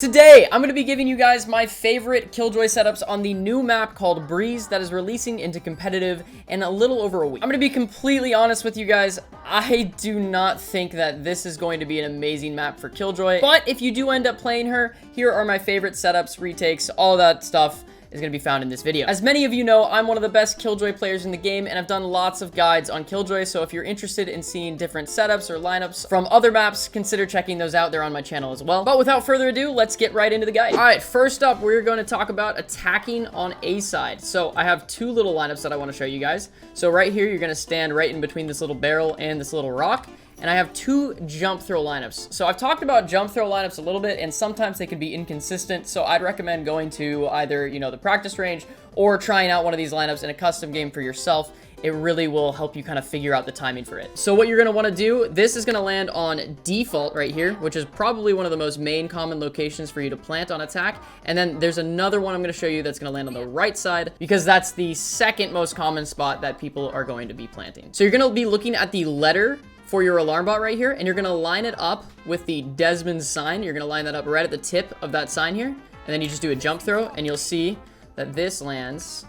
Today, I'm going to be giving you guys my favorite Killjoy setups on the new map called Breeze that is releasing into competitive in a little over a week. I'm going to be completely honest with you guys. I do not think that this is going to be an amazing map for Killjoy, but if you do end up playing her, here are my favorite setups, retakes, all that stuff is going to be found in this video. As many of you know, I'm one of the best Killjoy players in the game, and I've done lots of guides on Killjoy, so if you're interested in seeing different setups or lineups from other maps, consider checking those out. They're on my channel as well. But without further ado, let's get right into the guide. All right, first up, we're going to talk about attacking on A side. So I have two little lineups that I want to show you guys. So right here, you're going to stand right in between this little barrel and this little rock. And I have two jump throw lineups. So I've talked about jump throw lineups a little bit, and sometimes they can be inconsistent. So I'd recommend going to either, you know, the practice range or trying out one of these lineups in a custom game for yourself. It really will help you kind of figure out the timing for it. So what you're going to want to do, this is going to land on default right here, which is probably one of the most main common locations for you to plant on attack. And then there's another one I'm going to show you that's going to land on the right side, because that's the second most common spot that people are going to be planting. So you're going to be looking at the letter for your alarm bot right here, and you're gonna line it up with the Desmond sign. You're gonna line that up right at the tip of that sign here, and then you just do a jump throw, and you'll see that this lands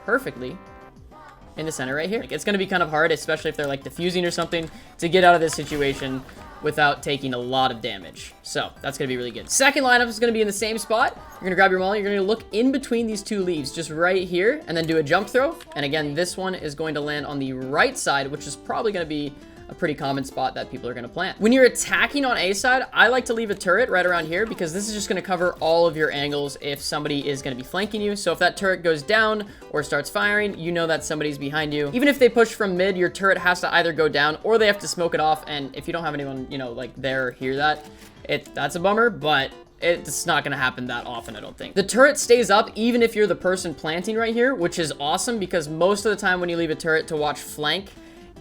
perfectly in the center right here. Like, it's gonna be kind of hard, especially if they're like defusing or something, to get out of this situation without taking a lot of damage. So that's gonna be really good. Second lineup is gonna be in the same spot. You're gonna grab your molly, you're gonna look in between these two leaves, just right here, and then do a jump throw. And again, this one is going to land on the right side, which is probably gonna be a pretty common spot that people are going to plant. When you're attacking on A side, I like to leave a turret right around here, because this is just going to cover all of your angles if somebody is going to be flanking you. So if that turret goes down or starts firing, you know that somebody's behind you. Even if they push from mid, your turret has to either go down or they have to smoke it off. And if you don't have anyone, you know, like there or hear that, that's a bummer, but it's not going to happen that often, I don't think. The turret stays up even if you're the person planting right here, which is awesome, because most of the time when you leave a turret to watch flank,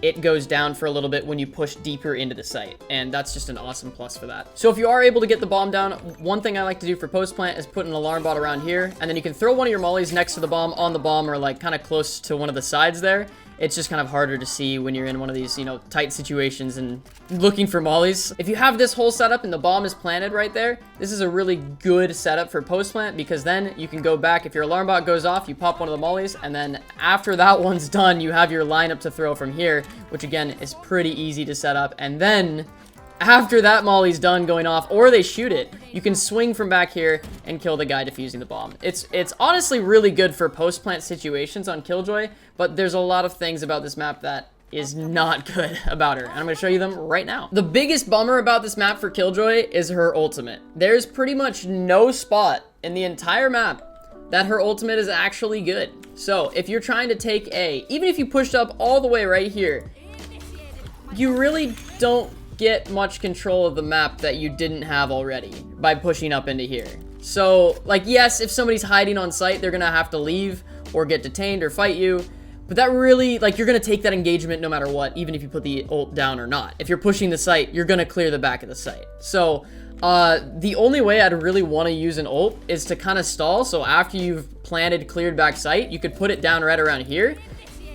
it goes down for a little bit when you push deeper into the site, and that's just an awesome plus for that. So if you are able to get the bomb down, one thing I like to do for post plant is put an alarm bot around here, and then you can throw one of your mollies next to the bomb, on the bomb, or like kind of close to one of the sides there. It's just kind of harder to see when you're in one of these, you know, tight situations and looking for mollies. If you have this whole setup and the bomb is planted right there, this is a really good setup for post plant, because then you can go back. If your alarm bot goes off, you pop one of the mollies, and then after that one's done, you have your lineup to throw from here, which again is pretty easy to set up. And then after that molly's done going off, or they shoot it, you can swing from back here and kill the guy defusing the bomb. It's honestly really good for post-plant situations on Killjoy, but there's a lot of things about this map that is not good about her, and I'm going to show you them right now. The biggest bummer about this map for Killjoy is her ultimate. There's pretty much no spot in the entire map that her ultimate is actually good. So if you're trying to take A, even if you pushed up all the way right here, you really don't get much control of the map that you didn't have already by pushing up into here. So, like, yes, if somebody's hiding on site, they're gonna have to leave or get detained or fight you, but that really, like, you're gonna take that engagement no matter what, even if you put the ult down or not. If you're pushing the site, you're gonna clear the back of the site. So the only way I'd really want to use an ult is to kind of stall. So after you've planted, cleared back site, you could put it down right around here.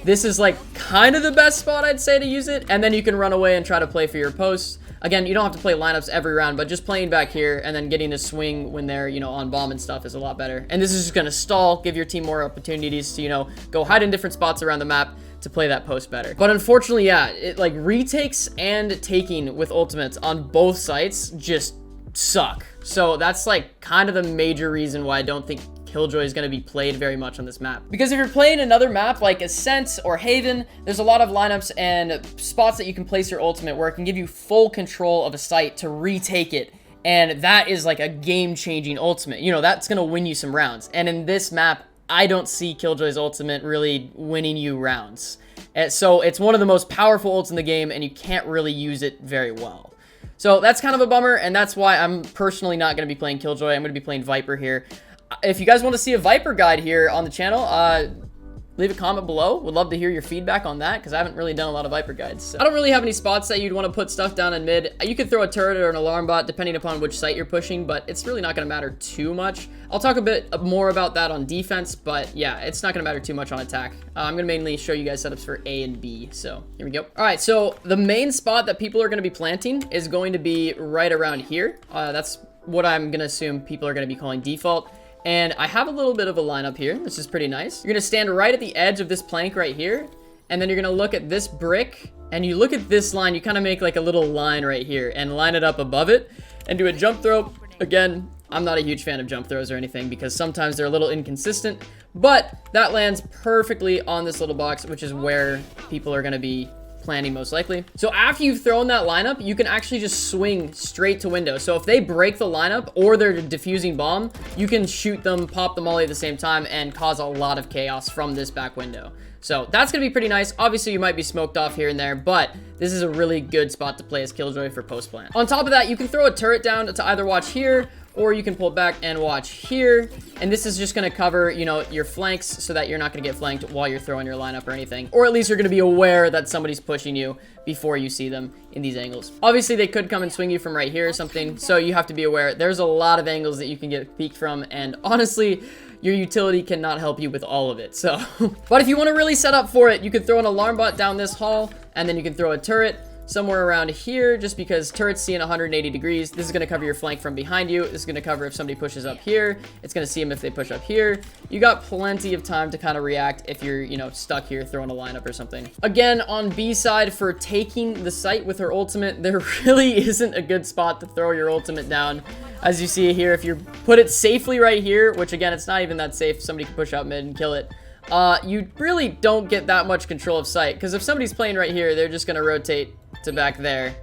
This is like kind of the best spot, I'd say, to use it, and then you can run away and try to play for your posts. Again, you don't have to play lineups every round, but just playing back here and then getting a swing when they're, you know, on bomb and stuff is a lot better. And this is just going to stall, give your team more opportunities to, you know, go hide in different spots around the map to play that post better. But unfortunately, yeah, it like retakes and taking with ultimates on both sites just suck. So that's like kind of the major reason why I don't think Killjoy is going to be played very much on this map. Because if you're playing another map like a Sens or Haven, there's a lot of lineups and spots that you can place your ultimate where it can give you full control of a site to retake it. And that is like a game-changing ultimate. You know, that's going to win you some rounds. And in this map, I don't see Killjoy's ultimate really winning you rounds. So it's one of the most powerful ults in the game, and you can't really use it very well. So that's kind of a bummer, and that's why I'm personally not going to be playing Killjoy. I'm going to be playing Viper here. If you guys want to see a Viper guide here on the channel, leave a comment below. Would love to hear your feedback on that, because I haven't really done a lot of Viper guides. So I don't really have any spots that you'd want to put stuff down in mid. You could throw a turret or an alarm bot depending upon which site you're pushing, but it's really not going to matter too much. I'll talk a bit more about that on defense, but yeah, it's not going to matter too much on attack. I'm going to mainly show you guys setups for A and B, so here we go. All right, so the main spot that people are going to be planting is going to be right around here. That's what I'm gonna assume people are gonna be calling default. And I have a little bit of a lineup here. This is pretty nice. You're gonna stand right at the edge of this plank right here, and then you're gonna look at this brick, and you look at this line. You kind of make like a little line right here and line it up above it and do a jump throw. Again, I'm not a huge fan of jump throws or anything because sometimes they're a little inconsistent, but that lands perfectly on this little box, which is where people are gonna be planning most likely. So after you've thrown that lineup, you can actually just swing straight to window. So if they break the lineup or they're defusing bomb, you can shoot them, pop them all at the same time, and cause a lot of chaos from this back window. So that's gonna be pretty nice. Obviously, you might be smoked off here and there, but this is a really good spot to play as Killjoy for post plant. On top of that, you can throw a turret down to either watch here, or you can pull it back and watch here. And this is just gonna cover, you know, your flanks so that you're not gonna get flanked while you're throwing your lineup or anything. Or at least you're gonna be aware that somebody's pushing you before you see them in these angles. Obviously, they could come and swing you from right here or something, so you have to be aware. There's a lot of angles that you can get peeked from, and honestly, your utility cannot help you with all of it, so. But if you wanna really set up for it, you could throw an alarm bot down this hall, and then you can throw a turret somewhere around here, just because turrets see in 180 degrees. This is going to cover your flank from behind you. This is going to cover if somebody pushes up here. It's going to see them if they push up here. You got plenty of time to kind of react if you're, you know, stuck here throwing a lineup or something. Again, on B side, for taking the site with her ultimate, there really isn't a good spot to throw your ultimate down. As you see here, if you put it safely right here, which again, it's not even that safe. Somebody can push out mid and kill it. You really don't get that much control of sight, because if somebody's playing right here, they're just going to rotate to back there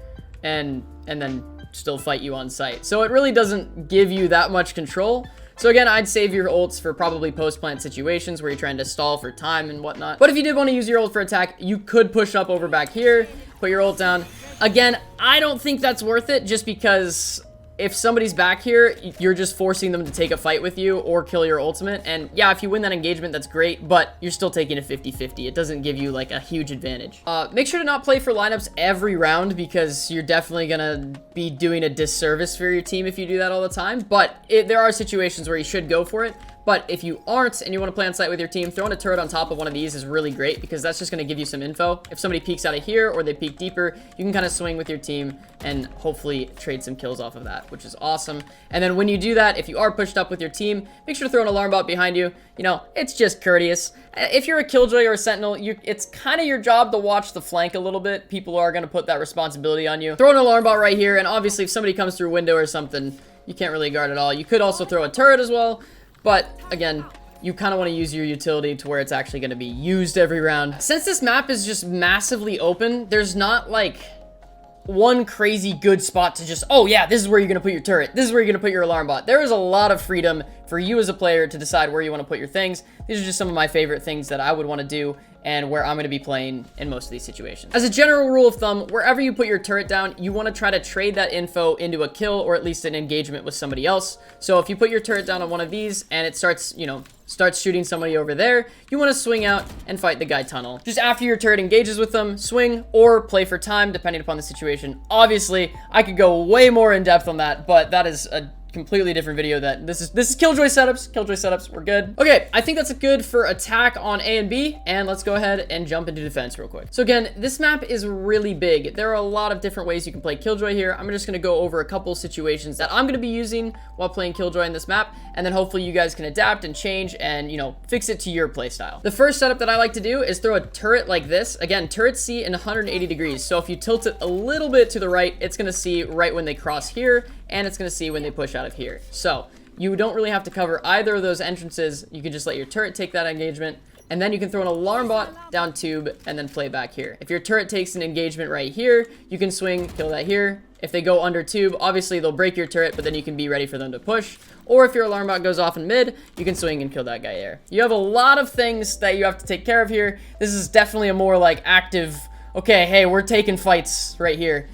and then still fight you on sight. So it really doesn't give you that much control. So again, I'd save your ults for probably post-plant situations where you're trying to stall for time and whatnot. But if you did want to use your ult for attack, you could push up over back here, put your ult down. Again, I don't think that's worth it, just because if somebody's back here, you're just forcing them to take a fight with you or kill your ultimate. And yeah, if you win that engagement, that's great, but you're still taking a 50-50. It doesn't give you like a huge advantage. Make sure to not play for lineups every round, because you're definitely gonna be doing a disservice for your team if you do that all the time. But there are situations where you should go for it. But if you aren't and you want to play on site with your team, throwing a turret on top of one of these is really great, because that's just going to give you some info. If somebody peeks out of here or they peek deeper, you can kind of swing with your team and hopefully trade some kills off of that, which is awesome. And then when you do that, if you are pushed up with your team, make sure to throw an alarm bot behind you. You know, it's just courteous. If you're a Killjoy or a Sentinel, it's kind of your job to watch the flank a little bit. People are going to put that responsibility on you. Throw an alarm bot right here, and obviously if somebody comes through a window or something, you can't really guard at all. You could also throw a turret as well. But again, you kind of want to use your utility to where it's actually going to be used every round. Since this map is just massively open, there's not like one crazy good spot to just, oh yeah, this is where you're going to put your turret. This is where you're going to put your alarm bot. There is a lot of freedom for you as a player to decide where you want to put your things. These are just some of my favorite things that I would want to do and where I'm going to be playing in most of these situations. As a general rule of thumb, wherever you put your turret down, you want to try to trade that info into a kill or at least an engagement with somebody else. So if you put your turret down on one of these and it starts, you know, starts shooting somebody over there, you want to swing out and fight the guy tunnel. Just after your turret engages with them, swing or play for time, depending upon the situation. Obviously, I could go way more in depth on that, but that is a completely different video. That this is Killjoy setups. We're good. Okay, I think that's good for attack on A and B, and let's go ahead and jump into defense real quick. So again, this map is really big. There are a lot of different ways you can play Killjoy here. I'm just going to go over a couple situations that I'm going to be using while playing Killjoy in this map, and then hopefully you guys can adapt and change and, you know, fix it to your playstyle. The first setup that I like to do is throw a turret like this. Again, turrets see in 180 degrees, so if you tilt it a little bit to the right, it's going to see right when they cross here, and it's going to see when they push out of here. So you don't really have to cover either of those entrances. You can just let your turret take that engagement, and then you can throw an alarm bot down tube and then play back here. If your turret takes an engagement right here, you can swing, kill that here. If they go under tube, obviously they'll break your turret, but then you can be ready for them to push. Or if your alarm bot goes off in mid, you can swing and kill that guy there. You have a lot of things that you have to take care of here. This is definitely a more like active, okay, hey, we're taking fights right here,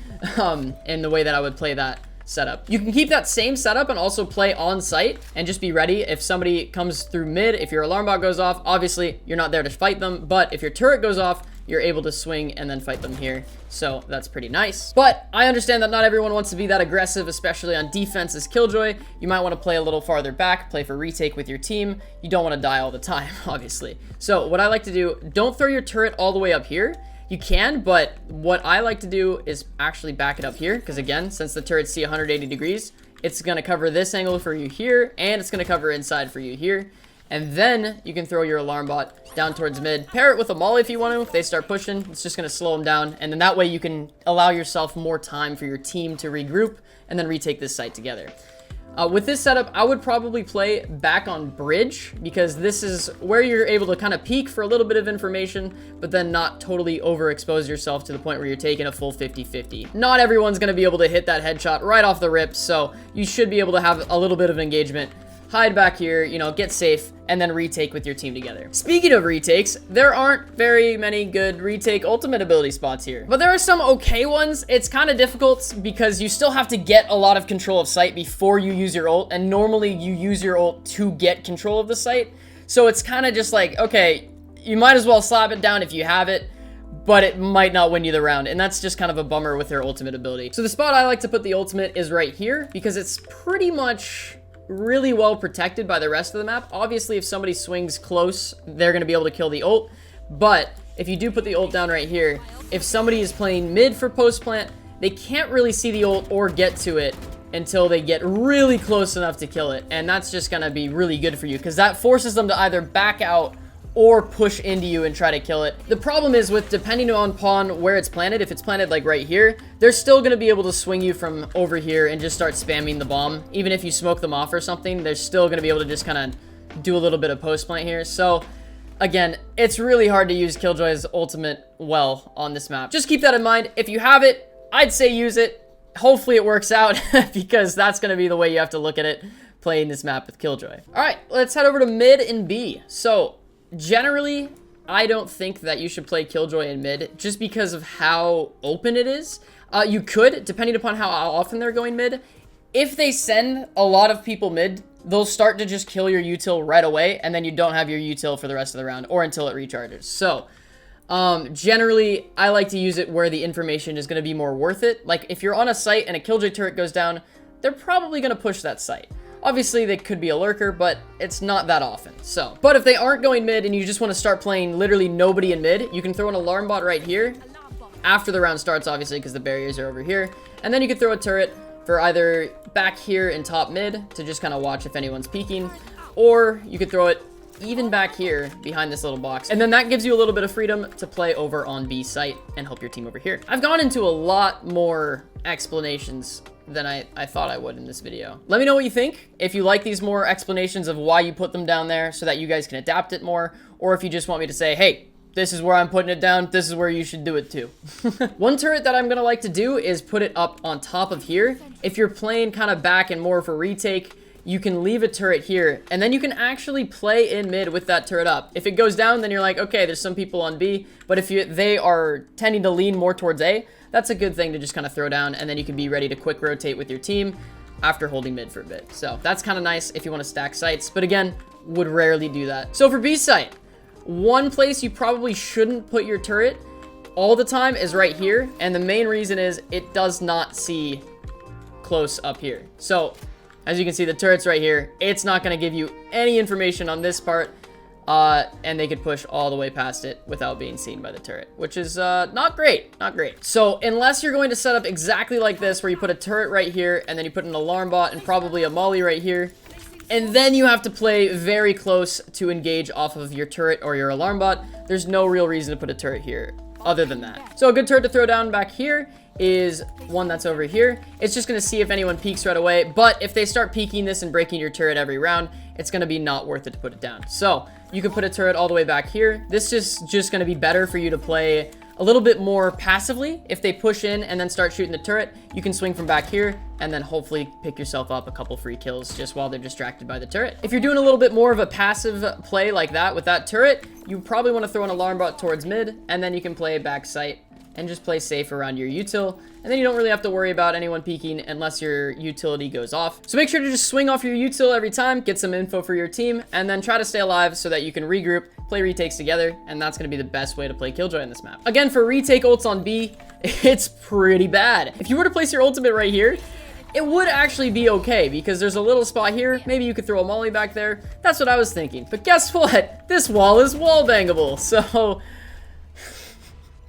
in the way that I would play that setup. You can keep that same setup and also play on site and just be ready if somebody comes through mid. If your alarm bot goes off, obviously you're not there to fight them, but if your turret goes off, you're able to swing and then fight them here. So that's pretty nice. But I understand that not everyone wants to be that aggressive, especially on defense as Killjoy. You might want to play a little farther back, play for retake with your team. You don't want to die all the time, obviously. So what I like to do, don't throw your turret all the way up here. You can, but what I like to do is actually back it up here, because again, since the turrets see 180 degrees, It's going to cover this angle for you here, and it's going to cover inside for you here. And then you can throw your alarm bot down towards mid. Pair it with a molly if you want to. If they start pushing, it's just going to slow them down. And then that way you can allow yourself more time for your team to regroup and then retake this site together. With this setup, I would probably play back on bridge, because this is where you're able to kind of peek for a little bit of information, but then not totally overexpose yourself to the point where you're taking a full 50-50. Not everyone's going to be able to hit that headshot right off the rip, so you should be able to have a little bit of engagement. Hide back here, you know, get safe, and then retake with your team together. Speaking of retakes, there aren't very many good retake ultimate ability spots here, but there are some okay ones. It's kind of difficult because you still have to get a lot of control of site before you use your ult, and normally you use your ult to get control of the site. So it's kind of just like, okay, you might as well slap it down if you have it, but it might not win you the round, and that's just kind of a bummer with their ultimate ability. So the spot I like to put the ultimate is right here, because it's pretty much really well protected by the rest of the map. Obviously, if somebody swings close, they're going to be able to kill the ult, but if you do put the ult down right here, if somebody is playing mid for post plant, they can't really see the ult or get to it until they get really close enough to kill it, and that's just going to be really good for you, because that forces them to either back out or push into you and try to kill it. The problem is with, depending on pawn where it's planted, if it's planted like right here, they're still going to be able to swing you from over here and just start spamming the bomb. Even if you smoke them off or something, they're still going to be able to just kind of do a little bit of post plant here. So again, it's really hard to use Killjoy's ultimate well on this map. Just keep that in mind. If you have it, I'd say use it. Hopefully it works out, because that's going to be the way you have to look at it playing this map with Killjoy. All right, let's head over to mid and B. So generally, I don't think that you should play Killjoy in mid just because of how open it is. You could, depending upon how often they're going mid. If they send a lot of people mid, they'll start to just kill your util right away, and then you don't have your util for the rest of the round or until it recharges. So generally, I like to use it where the information is going to be more worth it. Like if you're on a site and a Killjoy turret goes down, they're probably going to push that site. Obviously, they could be a lurker, but it's not that often. So, but if they aren't going mid and you just want to start playing literally nobody in mid, you can throw an alarm bot right here after the round starts, obviously, because the barriers are over here. And then you could throw a turret for either back here in top mid to just kind of watch if anyone's peeking, or you could throw it even back here behind this little box. And then that gives you a little bit of freedom to play over on B site and help your team over here. I've gone into a lot more explanations than I thought I would in this video. Let me know what you think. If you like these more explanations of why you put them down there so that you guys can adapt it more, or if you just want me to say, hey, this is where I'm putting it down, this is where you should do it too. One turret that I'm gonna like to do is put it up on top of here. If you're playing kind of back and more for retake, you can leave a turret here, and then you can actually play in mid with that turret up. If it goes down, then you're like, okay, there's some people on B, but if they are tending to lean more towards A, that's a good thing to just kind of throw down, and then you can be ready to quick rotate with your team after holding mid for a bit. So that's kind of nice if you want to stack sites, but again, would rarely do that. So for B site, one place you probably shouldn't put your turret all the time is right here, and the main reason is it does not see close up here. So as you can see, the turret's right here. It's not going to give you any information on this part, and they could push all the way past it without being seen by the turret, which is not great, not great. So unless you're going to set up exactly like this, where you put a turret right here, and then you put an alarm bot and probably a molly right here, and then you have to play very close to engage off of your turret or your alarm bot, there's no real reason to put a turret here other than that. So a good turret to throw down back here is one that's over here. It's just going to see if anyone peeks right away, but if they start peeking this and breaking your turret every round, it's going to be not worth it to put it down. So you can put a turret all the way back here. This is just going to be better for you to play a little bit more passively. If they push in and then start shooting the turret, you can swing from back here and then hopefully pick yourself up a couple free kills just while they're distracted by the turret. If you're doing a little bit more of a passive play like that with that turret, you probably want to throw an alarm bot towards mid, and then you can play back site and just play safe around your util, and then you don't really have to worry about anyone peeking unless your utility goes off. So make sure to just swing off your util every time, get some info for your team, and then try to stay alive so that you can regroup, play retakes together, and that's going to be the best way to play Killjoy in this map. Again, for retake ults on B, it's pretty bad. If you were to place your ultimate right here, it would actually be okay, because there's a little spot here. Maybe you could throw a molly back there. That's what I was thinking. But guess what? This wall is wall bangable, so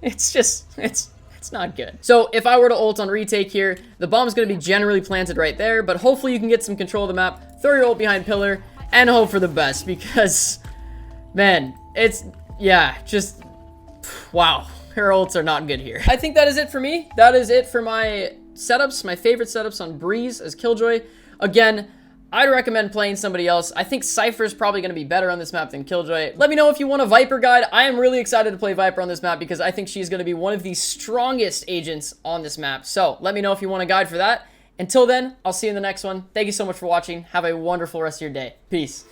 it's It's not good. So if I were to ult on retake here, the bomb's going to be generally planted right there, but hopefully you can get some control of the map, throw your ult behind pillar, and hope for the best, because, man, it's, yeah, just, wow. Her ults are not good here. I think that is it for me. That is it for my setups, my favorite setups on Breeze as Killjoy. Again, I'd recommend playing somebody else. I think Cypher's probably going to be better on this map than Killjoy. Let me know if you want a Viper guide. I am really excited to play Viper on this map because I think she's going to be one of the strongest agents on this map. So let me know if you want a guide for that. Until then, I'll see you in the next one. Thank you so much for watching. Have a wonderful rest of your day. Peace.